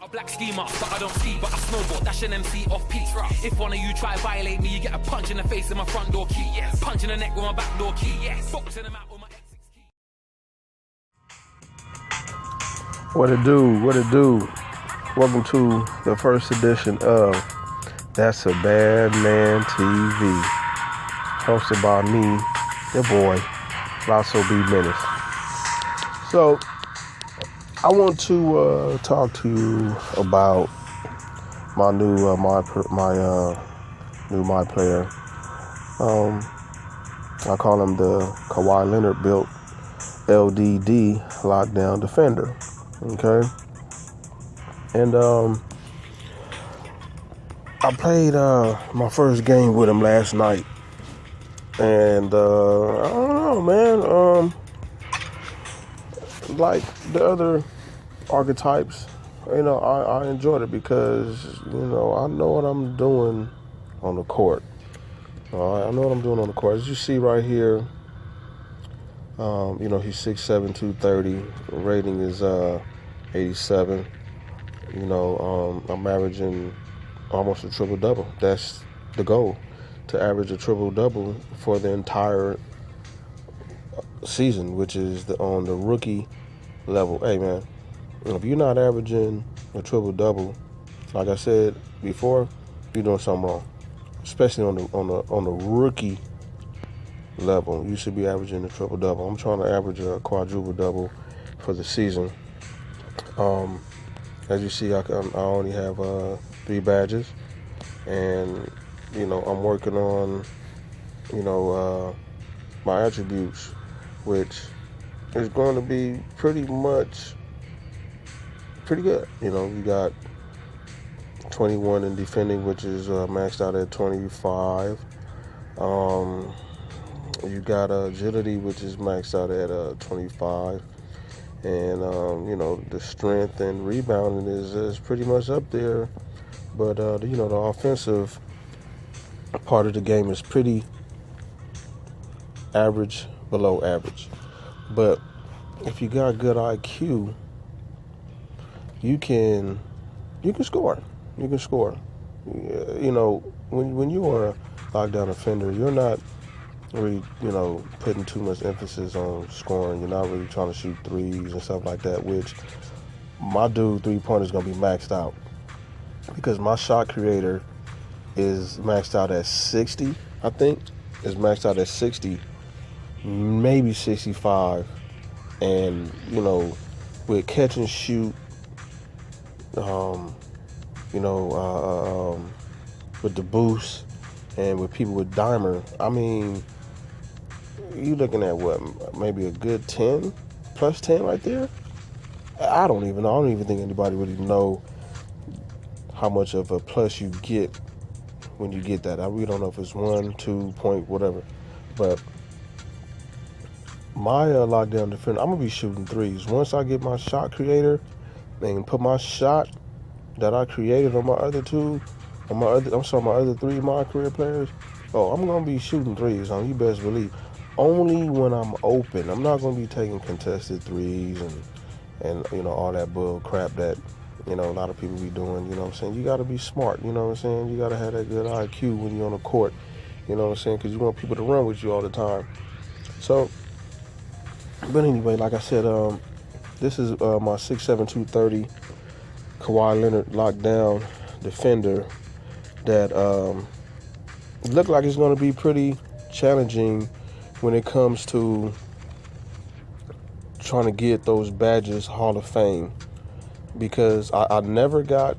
A black schemer, but I don't ski, but I snowboard, dash an MC off peak. If one of you try violate me, you get a punch in the face with my front door key. Punch in the neck with my back door key. Boxing them out with my exit key. What it do? Welcome to the first edition of That's a Bad Man TV. Hosted by me, your boy, Lotzo B Menace. So, I want to talk to you about my new new myplayer. I call him the Kawhi Leonard built LDD lockdown defender. Okay, and I played my first game with him last night, and I don't know, man. Like the other archetypes, I enjoyed it because, I know what I'm doing on the court. I know what I'm doing on the court. As you see right here, he's 6'7", 230. Rating is 87. I'm averaging almost a triple-double. That's the goal, to average a triple-double for the entire season, which is on the rookie level. Hey, man, if you're not averaging a triple-double, like I said before, you're doing something wrong. Especially on the rookie level, you should be averaging a triple-double. I'm trying to average a quadruple-double for the season. As you see, I only have 3 badges, and I'm working on my attributes, which is going to be pretty good. You got 21 in defending, which is maxed out at 25. You got agility, which is maxed out at 25. And, the strength and rebounding is pretty much up there. But, the offensive part of the game is pretty average, below average. But if you got good IQ, you can score. You can score. When you are a lockdown offender, you're not really, putting too much emphasis on scoring. You're not really trying to shoot threes and stuff like that, which my dude 3-pointer is going to be maxed out because my shot creator is maxed out at 60, I think. Is maxed out at 60, maybe 65. And, with catch and shoot, with the boost and with people with dimer, you looking at what, maybe a good 10, plus 10 right there? I don't even know. I don't even think anybody really know how much of a plus you get when you get that. I really don't know if it's 1, 2 point, whatever. But my lockdown defender, I'm going to be shooting threes. Once I get my shot creator and put my shot that I created on my other 3 my career players, I'm going to be shooting threes. You best believe. Only when I'm open. I'm not going to be taking contested threes and all that bull crap that, a lot of people be doing. You know what I'm saying? You got to be smart. You know what I'm saying? You got to have that good IQ when you're on the court. You know what I'm saying? Because you want people to run with you all the time. So, but anyway, like I said, this is my 6'7", 230 Kawhi Leonard lockdown defender that look like it's going to be pretty challenging when it comes to trying to get those badges Hall of Fame, because I never got,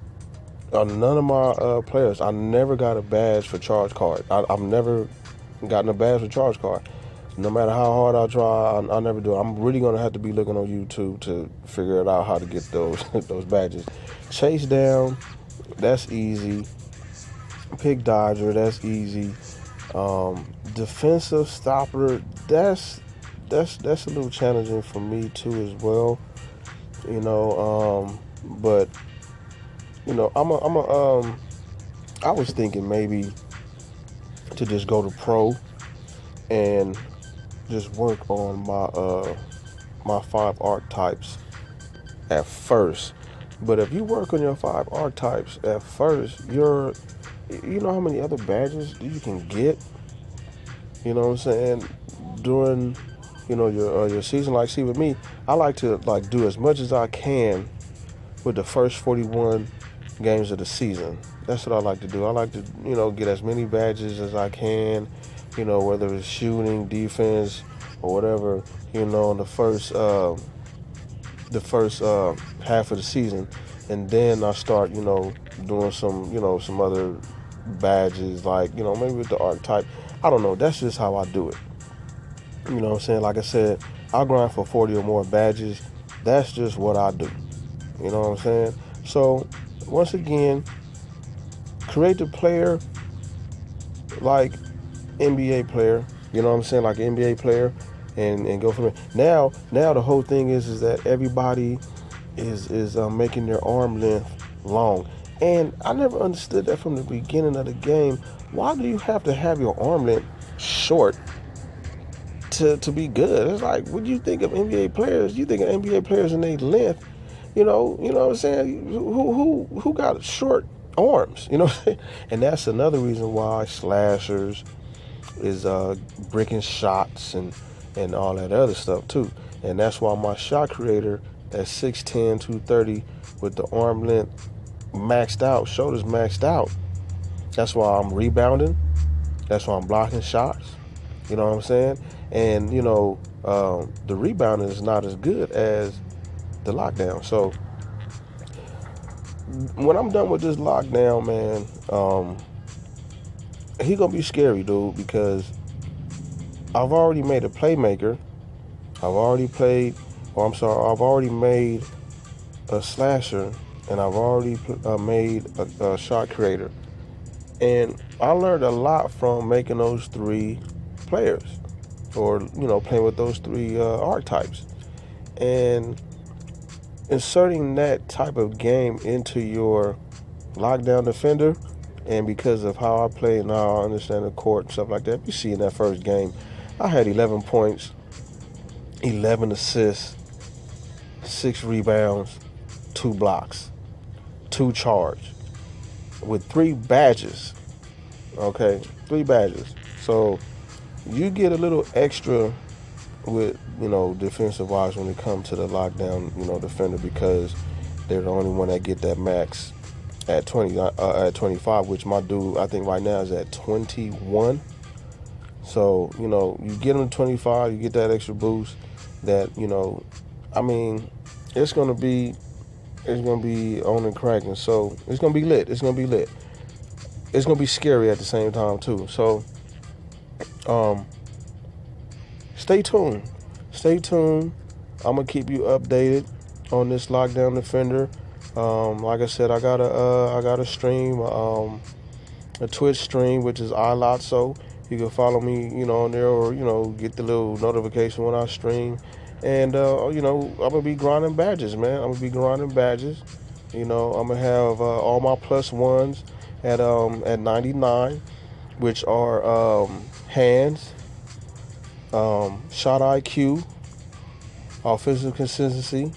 none of my players, I never got a badge for charge card. I've never gotten a badge for charge card. No matter how hard I try, I never do it. I'm really going to have to be looking on YouTube to figure it out how to get those those badges. Chase down, that's easy. Pick dodger, that's easy. Defensive stopper, that's a little challenging for me too as well. But I was thinking maybe to just go to pro and just work on my 5 archetypes at first. But if you work on your 5 archetypes at first, you know how many other badges you can get. You know what I'm saying? During, your season. Like, see, with me, I like to do as much as I can with the first 41 games of the season. That's what I like to do. I like to, get as many badges as I can. Whether it's shooting, defense, or whatever. In the first half of the season, and then I start, doing some other badges, like, maybe with the archetype. I don't know. That's just how I do it. You know what I'm saying? Like I said, I'll grind for 40 or more badges. That's just what I do. You know what I'm saying? So, once again, create the player like NBA player. You know what I'm saying? Like an NBA player, and go from there. Now the whole thing is that everybody is making their arm length long. And I never understood that from the beginning of the game. Why do you have to have your arm length short to be good? It's like, when you think of NBA players, you think of NBA players and their length. You know what I'm saying? Who got short arms? You know what I'm saying? And that's another reason why slashers is bricking shots and all that other stuff too. And that's why my shot creator at 6'10", 230 with the arm length maxed out, shoulders maxed out. That's why I'm rebounding. That's why I'm blocking shots. You know what I'm saying? And, the rebounding is not as good as the lockdown. So when I'm done with this lockdown, man, he gonna be scary, dude, because I've already made a playmaker. I've already made a slasher, and I've already made a shot creator. And I learned a lot from making those 3 players, or, playing with those 3 archetypes. And inserting that type of game into your lockdown defender, and because of how I play and how I understand the court and stuff like that, you see in that first game, I had 11 points, 11 assists, 6 rebounds, 2 blocks, 2 charge, with 3 badges. Okay, 3 badges. So you get a little extra with, defensive wise when it comes to the lockdown, defender, because they're the only one that get that max at 25, which my dude, I think right now is at 21. So, you get them to 25, you get that extra boost that, it's going to be on and cracking. So it's going to be lit. It's going to be scary at the same time too. So, stay tuned. I'm going to keep you updated on this lockdown defender. Like I said, I got a stream, a Twitch stream, which is Lotzo. You can follow me, on there, or, get the little notification when I stream. And, I'm going to be grinding badges, man. I'm going to be grinding badges. I'm going to have all my +1s at 99, which are hands, shot IQ, offensive consistency,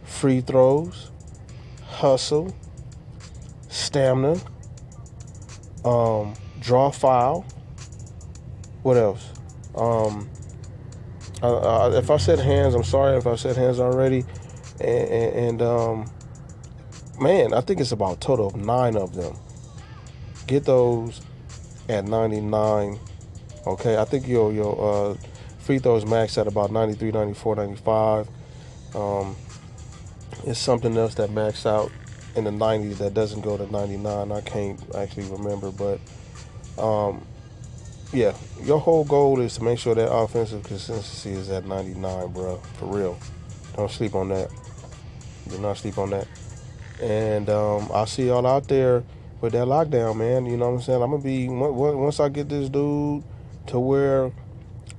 free throws, hustle, stamina, draw foul. What else? If I said hands, I'm sorry if I said hands already. And man, I think it's about a total of 9 of them. Get those at 99. Okay, I think your free throws max at about 93, 94, 95. It's something else that max out in the 90s that doesn't go to 99. I can't actually remember, but yeah, your whole goal is to make sure that offensive consistency is at 99, bro. For real. Don't sleep on that. Do not sleep on that. And I'll see y'all out there with that lockdown, man. You know what I'm saying? I'm gonna be, once I get this dude to where,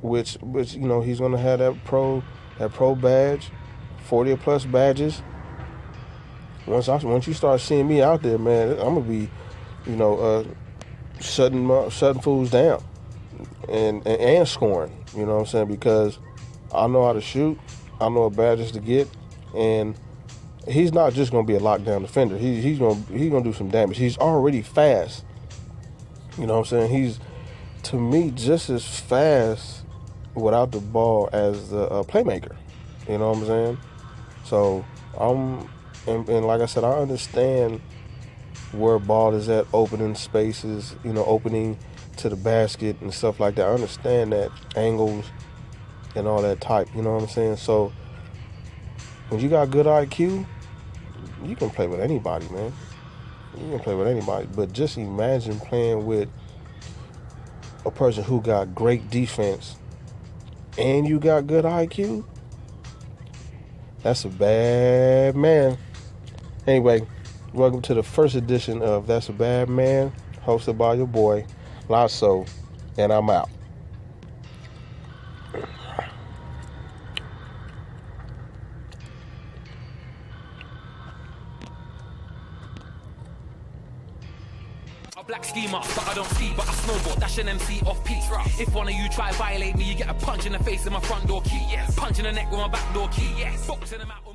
which he's gonna have that pro badge, 40 plus badges. Once you start seeing me out there, man, I'm gonna be, shutting fools down and scoring. You know what I'm saying? Because I know how to shoot, I know what badges to get, and he's not just going to be a lockdown defender. He's going to do some damage. He's already fast. You know what I'm saying? He's, to me, just as fast without the ball as the playmaker. You know what I'm saying? So, and like I said, I understand where ball is at, opening spaces, opening to the basket and stuff like that. I understand that, angles and all that type, you know what I'm saying? So, when you got good IQ, you can play with anybody, man. You can play with anybody. But just imagine playing with a person who got great defense and you got good IQ. That's a bad man. Anyway, welcome to the first edition of That's a Bad Man, hosted by your boy, Lotzo, and I'm out. A black schema, but I don't see, but I snowboard, dash an MC off peak. If one of you try violate me, you get a punch in the face in my front door key. Punch in the neck with my back door key. Boxing them out.